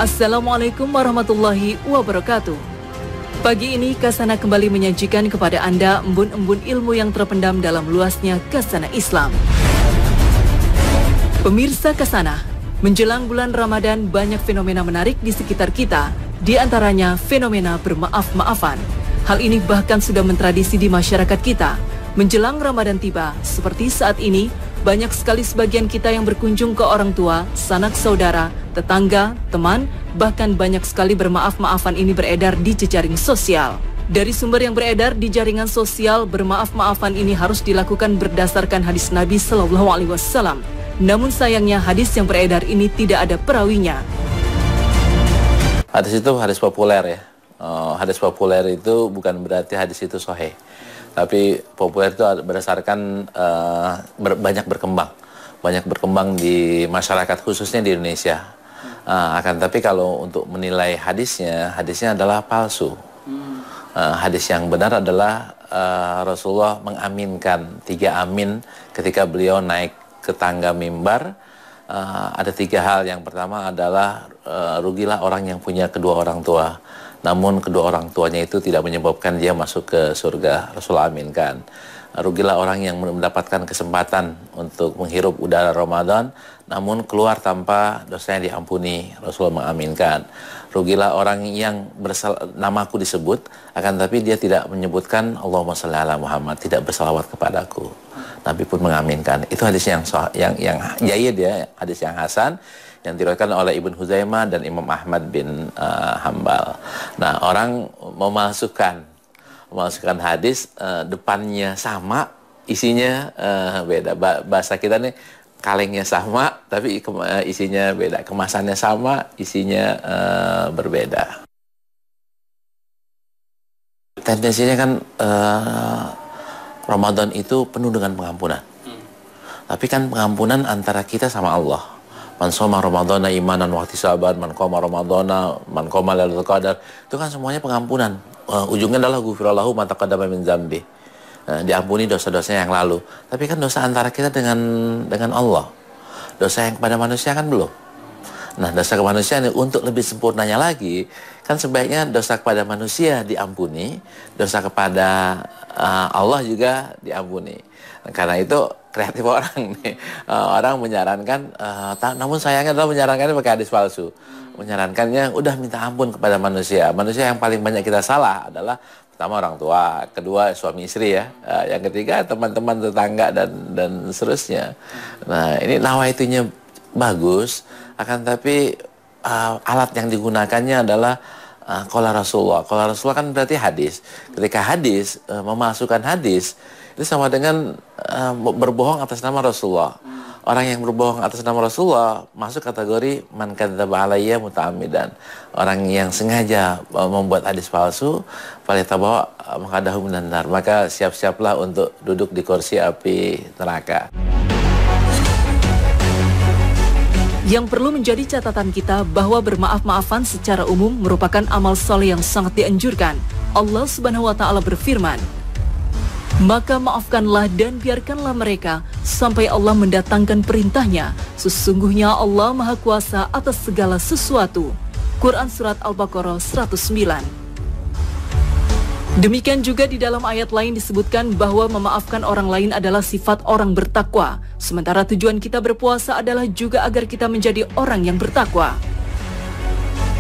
Assalamualaikum warahmatullahi wabarakatuh. Pagi ini Kasana kembali menyajikan kepada Anda embun-embun ilmu yang terpendam dalam luasnya Kasana Islam. Pemirsa Kasana, menjelang bulan Ramadan banyak fenomena menarik di sekitar kita, di antaranya fenomena bermaaf-maafan. Hal ini bahkan sudah mentradisi di masyarakat kita. Menjelang Ramadan tiba, seperti saat ini, banyak sekali sebagian kita yang berkunjung ke orang tua, sanak saudara, tetangga, teman, bahkan banyak sekali bermaaf-maafan ini beredar di jejaring sosial. Dari sumber yang beredar di jaringan sosial, bermaaf-maafan ini harus dilakukan berdasarkan hadis Nabi SAW. Namun sayangnya hadis yang beredar ini tidak ada perawinya. Hadis itu hadis populer ya. Hadis populer itu bukan berarti hadis itu sahih. Tapi populer itu berdasarkan banyak berkembang di masyarakat khususnya di Indonesia. Akan tapi kalau untuk menilai hadisnya adalah palsu. Hadis yang benar adalah Rasulullah mengaminkan 3 amin ketika beliau naik ke tangga mimbar. Ada 3 hal. Yang pertama adalah rugilah orang yang punya kedua orang tua, namun kedua orang tuanya itu tidak menyebabkan dia masuk ke surga. Rasulullah aminkan. Rugilah orang yang mendapatkan kesempatan untuk menghirup udara Ramadan, namun keluar tanpa dosanya diampuni. Rasulullah mengaminkan. Rugilah orang yang namaku disebut, akan tapi dia tidak menyebutkan Allahumma shalli ala Muhammad, tidak bersalawat kepadaku. Nabi pun mengaminkan. Itu hadis yang jayyid ya, hadis yang hasan, yang diriwayatkan oleh Ibnu Huzaimah dan Imam Ahmad bin Hambal. Nah, orang memasukkan hadis, depannya sama, isinya beda. Bahasa kita nih, kalengnya sama, tapi isinya beda. Kemasannya sama, isinya berbeda. Tendensinya kan Ramadan itu penuh dengan pengampunan. Tapi kan pengampunan antara kita sama Allah. Man shoma Ramadhana imanan wa ihtisaban, man qama Ramadhana, man qama lailatul qadar. Itu kan semuanya pengampunan. Ujungnya adalah ghufirallahu ma taqaddama min dzambi. Diampuni dosa-dosanya yang lalu. Tapi kan dosa antara kita dengan Allah. Dosa yang kepada manusia kan belum. Nah, dosa ke manusia ini untuk lebih sempurnanya lagi, kan sebaiknya dosa kepada manusia diampuni, dosa kepada Allah juga diampuni. Nah, karena itu kreatif orang nih. Orang menyarankan, namun sayangnya adalah menyarankannya pakai hadis palsu. Menyarankannya udah minta ampun kepada manusia. Manusia yang paling banyak kita salah adalah pertama orang tua, kedua suami istri ya, yang ketiga teman-teman tetangga dan seterusnya. Nah, ini nawaitunya bagus, akan tapi alat yang digunakannya adalah qala Rasulullah. Qala Rasulullah kan berarti hadis. Ketika hadis memasukkan hadis, itu sama dengan berbohong atas nama Rasulullah. Orang yang berbohong atas nama Rasulullah masuk kategori man kadzdzaba alayya muta'ammidan. Orang yang sengaja membuat hadis palsu, falyatabawwa maq'adahu minan nar. Maka siap-siaplah untuk duduk di kursi api neraka. Yang perlu menjadi catatan kita bahwa bermaaf-maafan secara umum merupakan amal soleh yang sangat dianjurkan. Allah Subhanahu wa Ta'ala berfirman, maka maafkanlah dan biarkanlah mereka sampai Allah mendatangkan perintahnya. Sesungguhnya Allah Maha Kuasa atas segala sesuatu. Quran Surat Al-Baqarah 109. Demikian juga di dalam ayat lain disebutkan bahwa memaafkan orang lain adalah sifat orang bertakwa. Sementara tujuan kita berpuasa adalah juga agar kita menjadi orang yang bertakwa.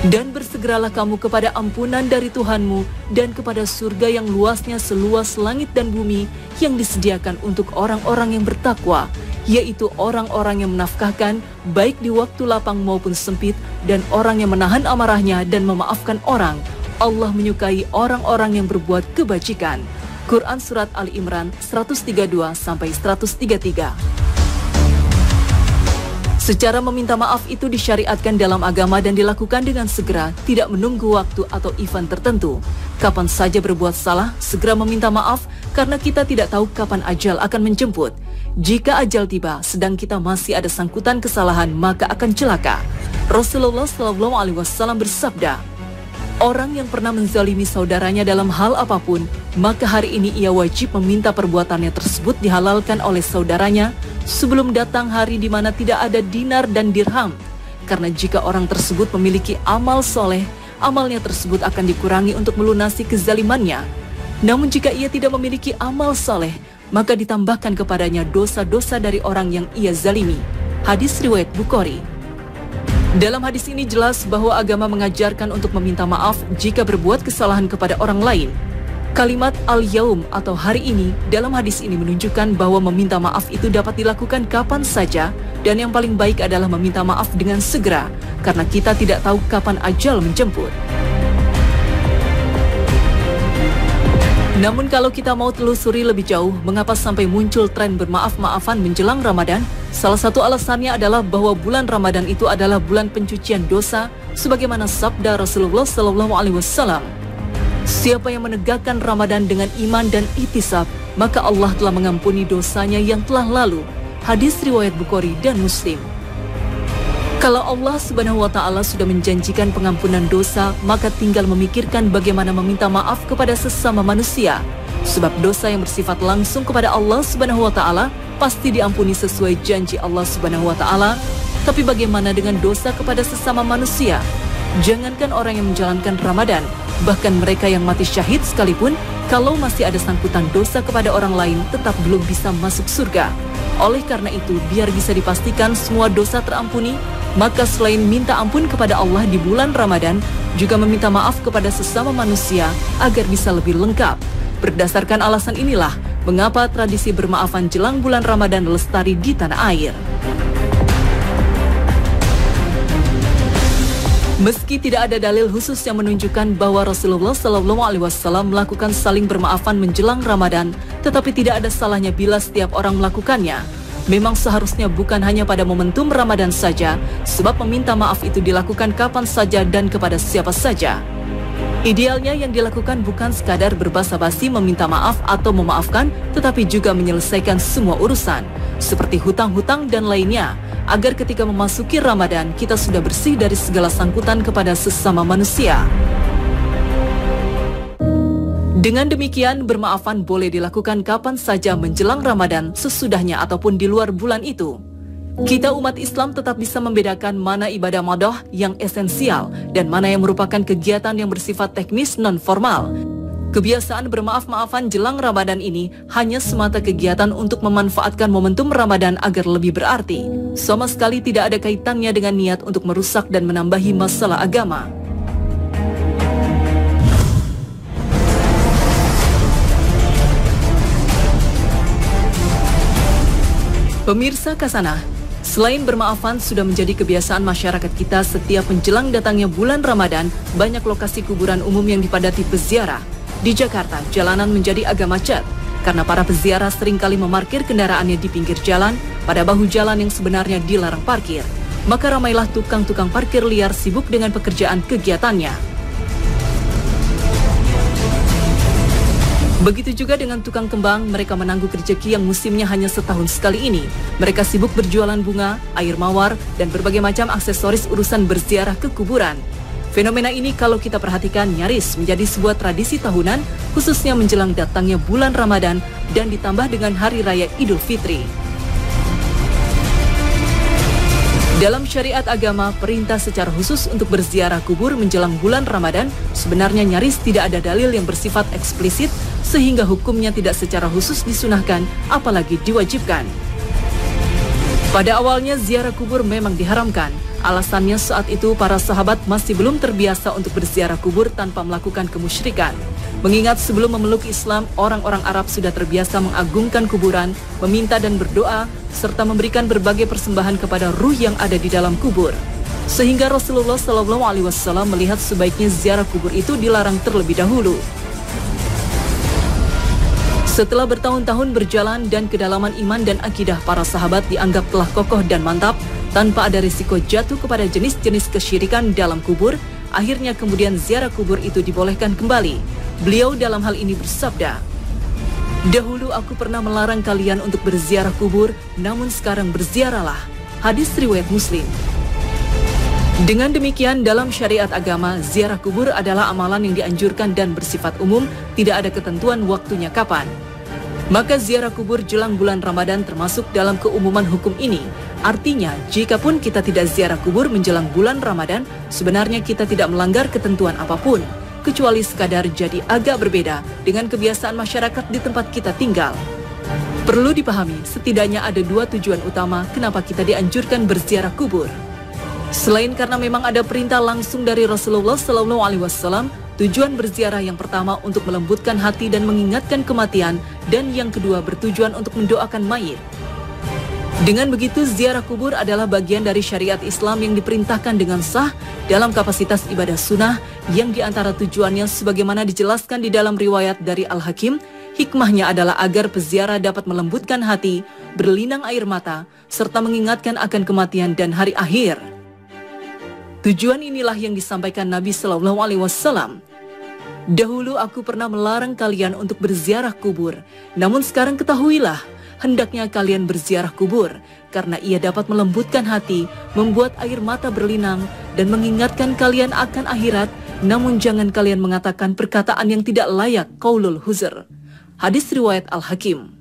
Dan bersegeralah kamu kepada ampunan dari Tuhanmu dan kepada surga yang luasnya seluas langit dan bumi yang disediakan untuk orang-orang yang bertakwa, yaitu orang-orang yang menafkahkan baik di waktu lapang maupun sempit dan orang yang menahan amarahnya dan memaafkan orang. Allah menyukai orang-orang yang berbuat kebajikan. Quran Surat Ali Imran 132-133. Secara meminta maaf itu disyariatkan dalam agama dan dilakukan dengan segera, tidak menunggu waktu atau event tertentu. Kapan saja berbuat salah, segera meminta maaf karena kita tidak tahu kapan ajal akan menjemput. Jika ajal tiba, sedang kita masih ada sangkutan kesalahan, maka akan celaka. Rasulullah SAW bersabda, orang yang pernah menzalimi saudaranya dalam hal apapun, maka hari ini ia wajib meminta perbuatannya tersebut dihalalkan oleh saudaranya sebelum datang hari di mana tidak ada dinar dan dirham, karena jika orang tersebut memiliki amal soleh, amalnya tersebut akan dikurangi untuk melunasi kezalimannya. Namun jika ia tidak memiliki amal soleh, maka ditambahkan kepadanya dosa-dosa dari orang yang ia zalimi. Hadis riwayat Bukhari. Dalam hadis ini jelas bahwa agama mengajarkan untuk meminta maaf jika berbuat kesalahan kepada orang lain. Kalimat al-yaum atau hari ini dalam hadis ini menunjukkan bahwa meminta maaf itu dapat dilakukan kapan saja, dan yang paling baik adalah meminta maaf dengan segera, karena kita tidak tahu kapan ajal menjemput. Namun kalau kita mau telusuri lebih jauh, mengapa sampai muncul tren bermaaf-maafan menjelang Ramadan? Salah satu alasannya adalah bahwa bulan Ramadan itu adalah bulan pencucian dosa, sebagaimana sabda Rasulullah SAW. Siapa yang menegakkan Ramadan dengan iman dan ihtisab, maka Allah telah mengampuni dosanya yang telah lalu. Hadis riwayat Bukhari dan Muslim. Kalau Allah Subhanahu wa Ta'ala sudah menjanjikan pengampunan dosa, maka tinggal memikirkan bagaimana meminta maaf kepada sesama manusia. Sebab dosa yang bersifat langsung kepada Allah Subhanahu wa Ta'ala pasti diampuni sesuai janji Allah Subhanahu wa Ta'ala. Tapi bagaimana dengan dosa kepada sesama manusia? Jangankan orang yang menjalankan Ramadan, bahkan mereka yang mati syahid sekalipun, kalau masih ada sangkutan dosa kepada orang lain, tetap belum bisa masuk surga. Oleh karena itu, biar bisa dipastikan semua dosa terampuni, maka selain minta ampun kepada Allah di bulan Ramadan, juga meminta maaf kepada sesama manusia agar bisa lebih lengkap. Berdasarkan alasan inilah, mengapa tradisi bermaafan jelang bulan Ramadan lestari di tanah air. Meski tidak ada dalil khusus yang menunjukkan bahwa Rasulullah SAW melakukan saling bermaafan menjelang Ramadan, tetapi tidak ada salahnya bila setiap orang melakukannya. Memang seharusnya bukan hanya pada momentum Ramadan saja, sebab meminta maaf itu dilakukan kapan saja dan kepada siapa saja. Idealnya yang dilakukan bukan sekadar berbasa-basi meminta maaf atau memaafkan, tetapi juga menyelesaikan semua urusan, seperti hutang-hutang dan lainnya, agar ketika memasuki Ramadan kita sudah bersih dari segala sangkutan kepada sesama manusia. Dengan demikian, bermaafan boleh dilakukan kapan saja menjelang Ramadan, sesudahnya ataupun di luar bulan itu. Kita umat Islam tetap bisa membedakan mana ibadah madoh yang esensial dan mana yang merupakan kegiatan yang bersifat teknis non-formal. Kebiasaan bermaaf-maafan jelang Ramadan ini hanya semata kegiatan untuk memanfaatkan momentum Ramadan agar lebih berarti. Sama sekali tidak ada kaitannya dengan niat untuk merusak dan menambahi masalah agama. Pemirsa Kasanah, selain bermaafan sudah menjadi kebiasaan masyarakat kita setiap menjelang datangnya bulan Ramadan, banyak lokasi kuburan umum yang dipadati peziarah. Di Jakarta, jalanan menjadi agak macet karena para peziarah seringkali memarkir kendaraannya di pinggir jalan pada bahu jalan yang sebenarnya dilarang parkir. Maka ramailah tukang-tukang parkir liar sibuk dengan pekerjaan kegiatannya. Begitu juga dengan tukang kembang, mereka menangguk rezeki yang musimnya hanya setahun sekali ini. Mereka sibuk berjualan bunga, air mawar, dan berbagai macam aksesoris urusan berziarah ke kuburan. Fenomena ini kalau kita perhatikan nyaris menjadi sebuah tradisi tahunan, khususnya menjelang datangnya bulan Ramadan dan ditambah dengan Hari Raya Idul Fitri. Dalam syariat agama, perintah secara khusus untuk berziarah kubur menjelang bulan Ramadan sebenarnya nyaris tidak ada dalil yang bersifat eksplisit sehingga hukumnya tidak secara khusus disunahkan, apalagi diwajibkan. Pada awalnya ziarah kubur memang diharamkan. Alasannya saat itu para sahabat masih belum terbiasa untuk berziarah kubur tanpa melakukan kemusyrikan. Mengingat sebelum memeluk Islam, orang-orang Arab sudah terbiasa mengagungkan kuburan, meminta dan berdoa, serta memberikan berbagai persembahan kepada ruh yang ada di dalam kubur. Sehingga Rasulullah SAW melihat sebaiknya ziarah kubur itu dilarang terlebih dahulu. Setelah bertahun-tahun berjalan dan kedalaman iman dan akidah para sahabat dianggap telah kokoh dan mantap, tanpa ada risiko jatuh kepada jenis-jenis kesyirikan dalam kubur, akhirnya kemudian ziarah kubur itu dibolehkan kembali. Beliau dalam hal ini bersabda, "Dahulu aku pernah melarang kalian untuk berziarah kubur, namun sekarang berziarahlah." Hadis riwayat Muslim. Dengan demikian, dalam syariat agama, ziarah kubur adalah amalan yang dianjurkan dan bersifat umum, tidak ada ketentuan waktunya kapan. Maka ziarah kubur jelang bulan Ramadan termasuk dalam keumuman hukum ini. Artinya, jikapun kita tidak ziarah kubur menjelang bulan Ramadan, sebenarnya kita tidak melanggar ketentuan apapun, kecuali sekadar jadi agak berbeda dengan kebiasaan masyarakat di tempat kita tinggal. Perlu dipahami, setidaknya ada dua tujuan utama kenapa kita dianjurkan berziarah kubur. Selain karena memang ada perintah langsung dari Rasulullah SAW, tujuan berziarah yang pertama untuk melembutkan hati dan mengingatkan kematian, dan yang kedua bertujuan untuk mendoakan mayit. Dengan begitu, ziarah kubur adalah bagian dari syariat Islam yang diperintahkan dengan sah dalam kapasitas ibadah sunnah, yang diantara tujuannya sebagaimana dijelaskan di dalam riwayat dari Al-Hakim, hikmahnya adalah agar peziarah dapat melembutkan hati, berlinang air mata, serta mengingatkan akan kematian dan hari akhir. Tujuan inilah yang disampaikan Nabi SAW. Dahulu aku pernah melarang kalian untuk berziarah kubur, namun sekarang ketahuilah, hendaknya kalian berziarah kubur, karena ia dapat melembutkan hati, membuat air mata berlinang, dan mengingatkan kalian akan akhirat, namun jangan kalian mengatakan perkataan yang tidak layak, qaulul huzur. Hadis riwayat Al-Hakim.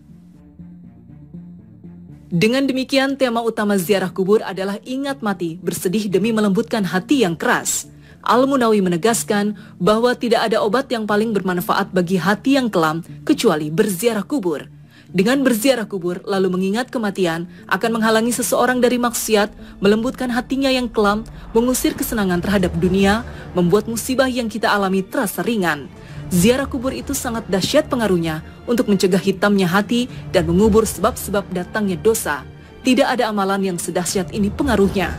Dengan demikian, tema utama ziarah kubur adalah ingat mati, bersedih demi melembutkan hati yang keras. Al-Munawi menegaskan bahwa tidak ada obat yang paling bermanfaat bagi hati yang kelam, kecuali berziarah kubur. Dengan berziarah kubur, lalu mengingat kematian, akan menghalangi seseorang dari maksiat, melembutkan hatinya yang kelam, mengusir kesenangan terhadap dunia, membuat musibah yang kita alami terasa ringan. Ziarah kubur itu sangat dahsyat pengaruhnya untuk mencegah hitamnya hati dan mengubur sebab-sebab datangnya dosa. Tidak ada amalan yang sedahsyat ini pengaruhnya.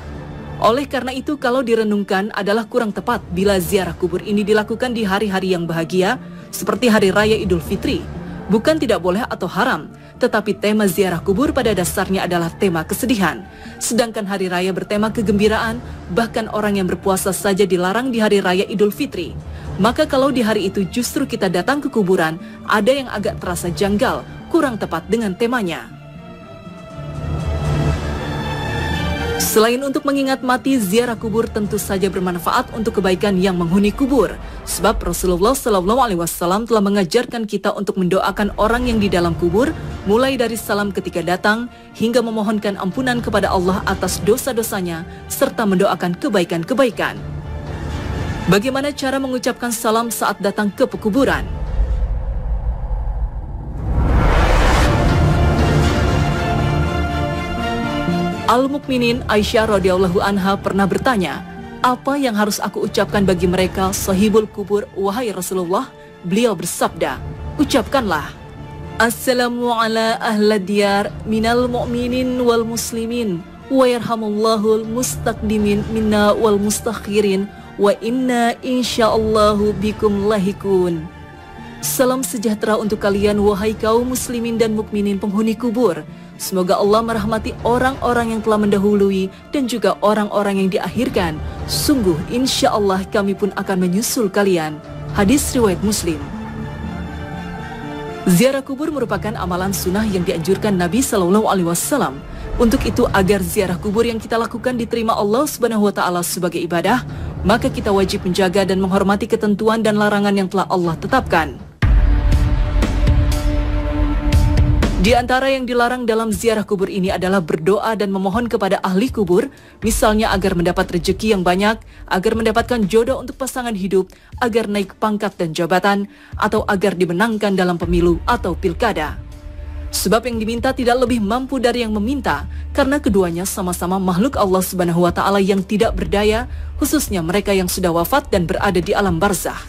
Oleh karena itu, kalau direnungkan adalah kurang tepat bila ziarah kubur ini dilakukan di hari-hari yang bahagia, seperti Hari Raya Idul Fitri. Bukan tidak boleh atau haram, tetapi tema ziarah kubur pada dasarnya adalah tema kesedihan. Sedangkan hari raya bertema kegembiraan, bahkan orang yang berpuasa saja dilarang di hari raya Idul Fitri. Maka kalau di hari itu justru kita datang ke kuburan, ada yang agak terasa janggal, kurang tepat dengan temanya. Selain untuk mengingat mati, ziarah kubur tentu saja bermanfaat untuk kebaikan yang menghuni kubur. Sebab Rasulullah SAW telah mengajarkan kita untuk mendoakan orang yang di dalam kubur, mulai dari salam ketika datang, hingga memohonkan ampunan kepada Allah atas dosa-dosanya, serta mendoakan kebaikan-kebaikan. Bagaimana cara mengucapkan salam saat datang ke pekuburan? Al-Mukminin Aisyah radhiyallahu anha pernah bertanya, apa yang harus aku ucapkan bagi mereka sahibul kubur, wahai Rasulullah? Beliau bersabda, ucapkanlah, Assalamu ala ahla diyar minal mu'minin wal muslimin, wa yarhamullahul mustaqdimin minna wal mustakhirin, wa inna insyaallahu bikum lahikun. Salam sejahtera untuk kalian, wahai kaum muslimin dan mukminin penghuni kubur. Semoga Allah merahmati orang-orang yang telah mendahului dan juga orang-orang yang diakhirkan. Sungguh insya Allah kami pun akan menyusul kalian. Hadis riwayat Muslim. Ziarah kubur merupakan amalan sunnah yang dianjurkan Nabi SAW. Untuk itu, agar ziarah kubur yang kita lakukan diterima Allah SWT sebagai ibadah, maka kita wajib menjaga dan menghormati ketentuan dan larangan yang telah Allah tetapkan. Di antara yang dilarang dalam ziarah kubur ini adalah berdoa dan memohon kepada ahli kubur, misalnya agar mendapat rezeki yang banyak, agar mendapatkan jodoh untuk pasangan hidup, agar naik pangkat dan jabatan, atau agar dimenangkan dalam pemilu atau pilkada. Sebab yang diminta tidak lebih mampu dari yang meminta, karena keduanya sama-sama makhluk Allah Subhanahu wa Ta'ala yang tidak berdaya, khususnya mereka yang sudah wafat dan berada di alam barzah.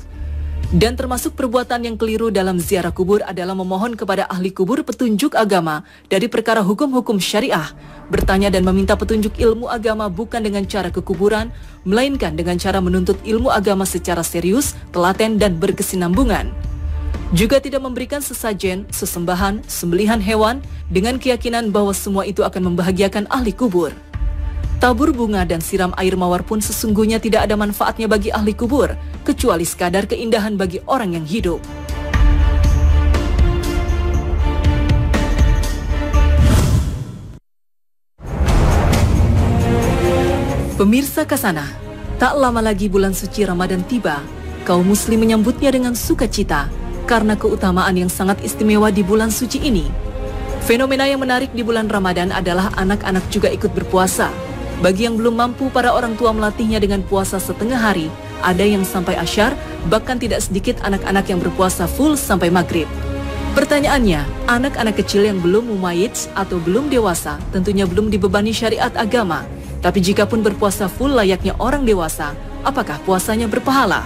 Dan termasuk perbuatan yang keliru dalam ziarah kubur adalah memohon kepada ahli kubur petunjuk agama dari perkara hukum-hukum syariah, bertanya dan meminta petunjuk ilmu agama bukan dengan cara kekuburan, melainkan dengan cara menuntut ilmu agama secara serius, telaten dan berkesinambungan. Juga tidak memberikan sesajen, sesembahan, sembelihan hewan dengan keyakinan bahwa semua itu akan membahagiakan ahli kubur. Tabur bunga dan siram air mawar pun sesungguhnya tidak ada manfaatnya bagi ahli kubur, kecuali sekadar keindahan bagi orang yang hidup. Pemirsa Kasana, tak lama lagi bulan suci Ramadan tiba. Kaum muslim menyambutnya dengan sukacita karena keutamaan yang sangat istimewa di bulan suci ini. Fenomena yang menarik di bulan Ramadan adalah anak-anak juga ikut berpuasa. Bagi yang belum mampu, para orang tua melatihnya dengan puasa setengah hari. Ada yang sampai asyar, bahkan tidak sedikit anak-anak yang berpuasa full sampai maghrib. Pertanyaannya, anak-anak kecil yang belum mumayyiz atau belum dewasa tentunya belum dibebani syariat agama. Tapi jika pun berpuasa full layaknya orang dewasa, apakah puasanya berpahala?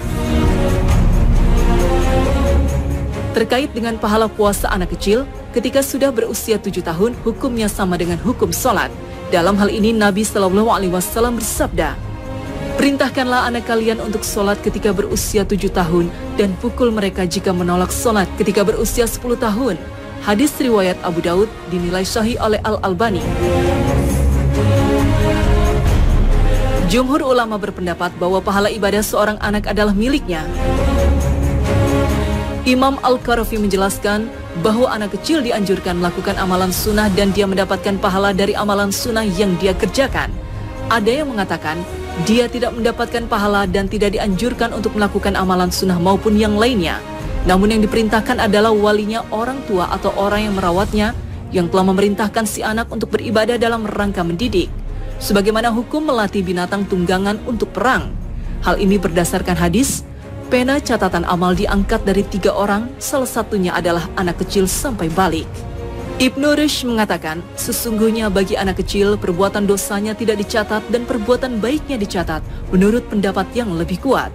Terkait dengan pahala puasa anak kecil, ketika sudah berusia 7 tahun, hukumnya sama dengan hukum sholat. Dalam hal ini Nabi SAW bersabda, "Perintahkanlah anak kalian untuk sholat ketika berusia 7 tahun dan pukul mereka jika menolak sholat ketika berusia 10 tahun." Hadis riwayat Abu Daud dinilai sahih oleh Al-Albani. Jumhur ulama berpendapat bahwa pahala ibadah seorang anak adalah miliknya. Imam Al-Qarafi menjelaskan bahwa anak kecil dianjurkan melakukan amalan sunnah dan dia mendapatkan pahala dari amalan sunnah yang dia kerjakan. Ada yang mengatakan dia tidak mendapatkan pahala dan tidak dianjurkan untuk melakukan amalan sunnah maupun yang lainnya. Namun yang diperintahkan adalah walinya orang tua atau orang yang merawatnya yang telah memerintahkan si anak untuk beribadah dalam rangka mendidik. Sebagaimana hukum melatih binatang tunggangan untuk perang. Hal ini berdasarkan hadis, pena catatan amal diangkat dari 3 orang, salah satunya adalah anak kecil sampai balik. Ibnu Rushd mengatakan, sesungguhnya bagi anak kecil, perbuatan dosanya tidak dicatat dan perbuatan baiknya dicatat, menurut pendapat yang lebih kuat.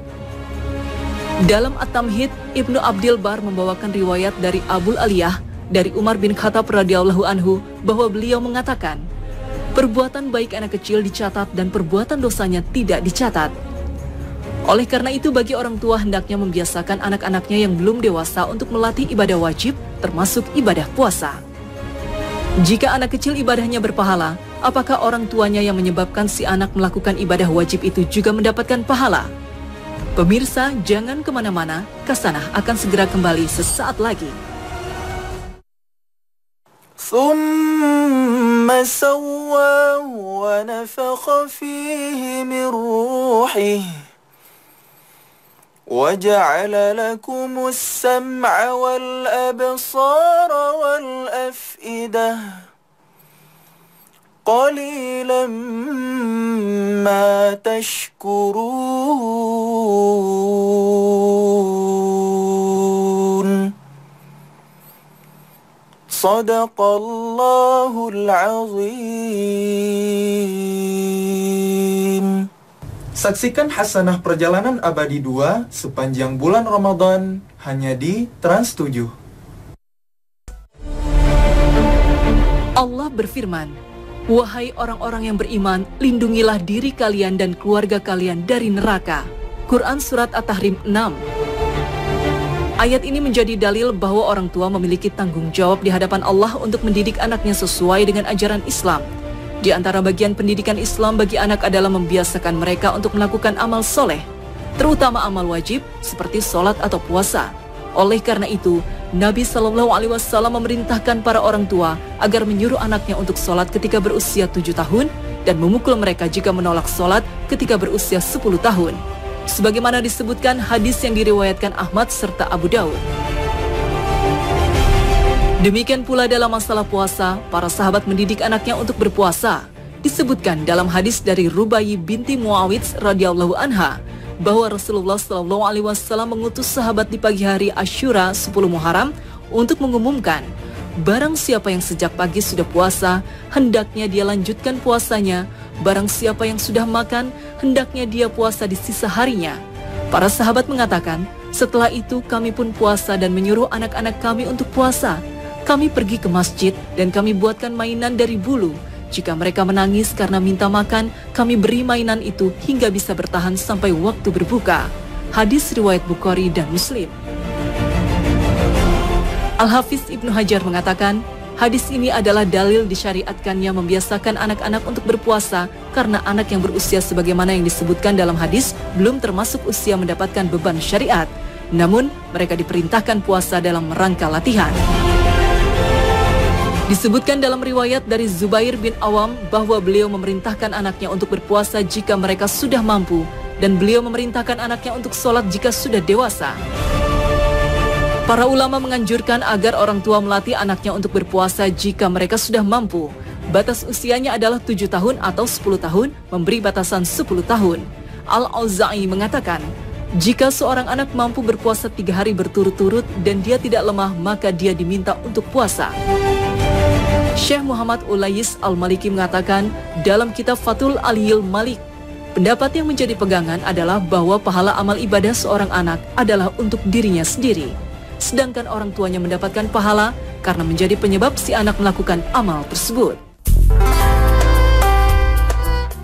Dalam At-Tamhid, Ibnu Abdil Bar membawakan riwayat dari Abul Aliyah, dari Umar bin Khattab radhiyallahu anhu, bahwa beliau mengatakan, perbuatan baik anak kecil dicatat dan perbuatan dosanya tidak dicatat. Oleh karena itu, bagi orang tua hendaknya membiasakan anak-anaknya yang belum dewasa untuk melatih ibadah wajib, termasuk ibadah puasa. Jika anak kecil ibadahnya berpahala, apakah orang tuanya yang menyebabkan si anak melakukan ibadah wajib itu juga mendapatkan pahala? Pemirsa, jangan kemana-mana, Kasanah akan segera kembali sesaat lagi. ثم سواه ونفخ فيه من روحه وجعل لكم السمع والأبصار والأفئدة قليلا ما تشكرون صدق الله العظيم. Saksikan Hasanah Perjalanan Abadi 2 sepanjang bulan Ramadan hanya di Trans 7. Allah berfirman, "Wahai orang-orang yang beriman, lindungilah diri kalian dan keluarga kalian dari neraka." Quran Surat At-Tahrim 6. Ayat ini menjadi dalil bahwa orang tua memiliki tanggung jawab di hadapan Allah untuk mendidik anaknya sesuai dengan ajaran Islam. Di antara bagian pendidikan Islam bagi anak adalah membiasakan mereka untuk melakukan amal soleh, terutama amal wajib seperti sholat atau puasa. Oleh karena itu, Nabi SAW memerintahkan para orang tua agar menyuruh anaknya untuk sholat ketika berusia 7 tahun dan memukul mereka jika menolak sholat ketika berusia 10 tahun. Sebagaimana disebutkan hadis yang diriwayatkan Ahmad serta Abu Daud. Demikian pula dalam masalah puasa, para sahabat mendidik anaknya untuk berpuasa. Disebutkan dalam hadis dari Rubai binti Muawidz radhiyallahu anha bahwa Rasulullah SAW mengutus sahabat di pagi hari Asyura 10 Muharram untuk mengumumkan, barang siapa yang sejak pagi sudah puasa, hendaknya dia lanjutkan puasanya. Barang siapa yang sudah makan, hendaknya dia puasa di sisa harinya. Para sahabat mengatakan, setelah itu kami pun puasa dan menyuruh anak-anak kami untuk puasa. Kami pergi ke masjid dan kami buatkan mainan dari bulu. Jika mereka menangis karena minta makan, kami beri mainan itu hingga bisa bertahan sampai waktu berbuka. Hadis riwayat Bukhari dan Muslim. Al-Hafiz Ibnu Hajar mengatakan, hadis ini adalah dalil disyariatkannya membiasakan anak-anak untuk berpuasa karena anak yang berusia sebagaimana yang disebutkan dalam hadis belum termasuk usia mendapatkan beban syariat. Namun, mereka diperintahkan puasa dalam rangka latihan. Disebutkan dalam riwayat dari Zubair bin Awam bahwa beliau memerintahkan anaknya untuk berpuasa jika mereka sudah mampu dan beliau memerintahkan anaknya untuk sholat jika sudah dewasa. Para ulama menganjurkan agar orang tua melatih anaknya untuk berpuasa jika mereka sudah mampu. Batas usianya adalah 7 tahun atau 10 tahun, memberi batasan 10 tahun. Al-Auza'i mengatakan, jika seorang anak mampu berpuasa 3 hari berturut-turut dan dia tidak lemah, maka dia diminta untuk puasa. Syekh Muhammad Ulais Al-Maliki mengatakan dalam kitab Fathul Aliyil Malik, pendapat yang menjadi pegangan adalah bahwa pahala amal ibadah seorang anak adalah untuk dirinya sendiri, sedangkan orang tuanya mendapatkan pahala karena menjadi penyebab si anak melakukan amal tersebut.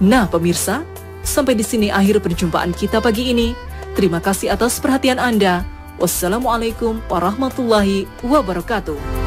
Nah pemirsa, sampai di sini akhir perjumpaan kita pagi ini. Terima kasih atas perhatian Anda. Wassalamualaikum warahmatullahi wabarakatuh.